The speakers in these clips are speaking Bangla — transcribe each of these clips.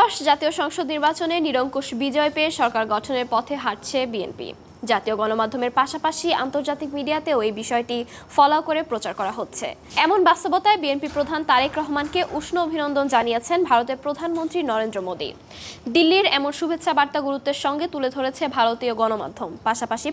ত্রয়োদশ জাতীয় সংসদ নির্বাচনে নিরঙ্কুশ বিজয় পেয়ে সরকার গঠনের পথে হাঁটছে বিএনপি। জাতীয় গণমাধ্যমের পাশাপাশি আন্তর্জাতিক মিডিয়াতেও এই বিষয়টি ফলো করে প্রচার করা হচ্ছে। এমন বাস্তবতায় বিএনপি প্রধান তারেক রহমানকে উষ্ণ অভিনন্দন জানিয়েছেন ভারতের প্রধানমন্ত্রী নরেন্দ্র মোদী। দিল্লির এমন শুভেচ্ছা বার্তা গুরুত্বের সঙ্গে তুলে ধরেছে ভারতীয় গণমাধ্যম। পাশাপাশি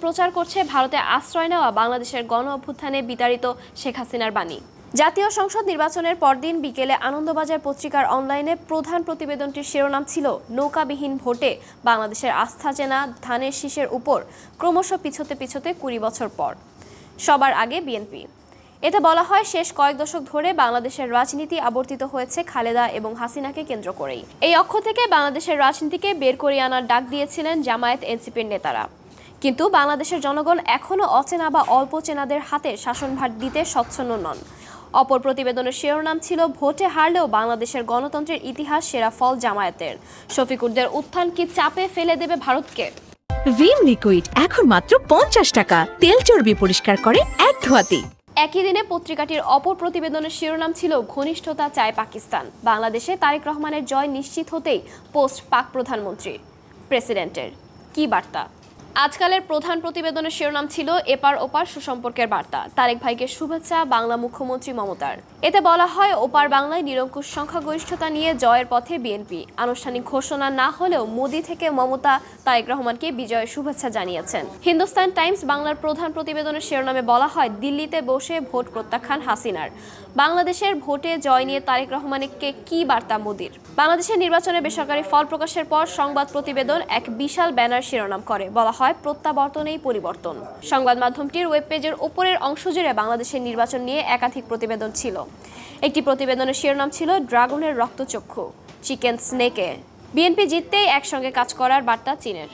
প্রচার করছে ভারতে আশ্রয় নেওয়া বাংলাদেশের গণ অভ্যুত্থানে বিতাড়িত শেখ হাসিনার বাণী। জাতীয় সংসদ নির্বাচনের পরদিন বিকেলে আনন্দবাজার পত্রিকার অনলাইনে প্রধান প্রতিবেদনটির শিরোনাম ছিল নৌকাবিহীন ভোটে বাংলাদেশের আস্থা চেনা ধানের শীষের উপর ক্রমশ পিছোতে 20 বছর পর সবার আগে বিএনপি। এতে বলা হয়, শেষ কয়েক দশক ধরে বাংলাদেশের রাজনীতি আবর্তিত হয়েছে খালেদা এবং হাসিনাকে কেন্দ্র করেই। এই অক্ষ থেকে বাংলাদেশের রাজনীতিকে বের করে আনার ডাক দিয়েছিলেন জামায়াত এনসিপির নেতারা। কিন্তু বাংলাদেশের জনগণ এখনও অচেনা বা অল্প চেনাদের হাতে শাসনভার দিতে স্বচ্ছন্দ নন। অপর প্রতিবেদনের শিরোনাম ছিল ভোটে হারলেও বাংলাদেশের গণতন্ত্রের ইতিহাস সেরা ফল জামায়াতের। শফিকুরদের উত্থান কি চাপে ফেলে দেবে ভারতকে? ভিম লিকুইড এখন মাত্র 50 টাকা, তেল চর্বি পরিষ্কার করে এক ধোয়াতে। একই দিনে পত্রিকাটির অপর প্রতিবেদনের শিরোনাম ছিল ঘনিষ্ঠতা চায় পাকিস্তান। বাংলাদেশে তারেক রহমানের জয় নিশ্চিত হতেই পোস্ট পাক প্রধানমন্ত্রী প্রেসিডেন্টের কি বার্তা। আজকালের প্রধান প্রতিবেদনের শিরোনাম ছিল এপার ওপার সুসম্পর্কের বার্তা। তারেক ভাইকে শুভেচ্ছা বাংলা মুখ্যমন্ত্রী মমতার। এতে বলা হয়, ওপার বাংলায় নিরঙ্কুশ সংখ্যাগরিষ্ঠতা নিয়ে জয়ের পথে বিএনপি। আনুষ্ঠানিক ঘোষণা না হলেও মোদি থেকে মমতা তারেক রহমানকে বিজয়ের শুভেচ্ছা জানিয়েছেন। হিন্দুস্তান টাইমস বাংলার প্রধান প্রতিবেদনের শিরোনামে বলা হয়, দিল্লিতে বসে ভোট প্রত্যাখ্যান হাসিনার। বাংলাদেশের ভোটে জয় নিয়ে তারেক রহমানকে কি বার্তা মোদির। বাংলাদেশের নির্বাচনে বেসরকারি ফল প্রকাশের পর সংবাদ প্রতিবেদন এক বিশাল ব্যানার শিরোনাম করে। বলা হয়, প্রত্যাবর্তনেই পরিবর্তন। সংবাদ মাধ্যমটির ওয়েব পেজের উপরের অংশ জুড়ে বাংলাদেশের নির্বাচন নিয়ে একাধিক প্রতিবেদন ছিল। একটি প্রতিবেদনের শিরোনাম ছিল ড্রাগনের রক্তচক্ষু, চিকেন স্নেকে। বিএনপি জিততেই একসঙ্গে কাজ করার বার্তা চীনের।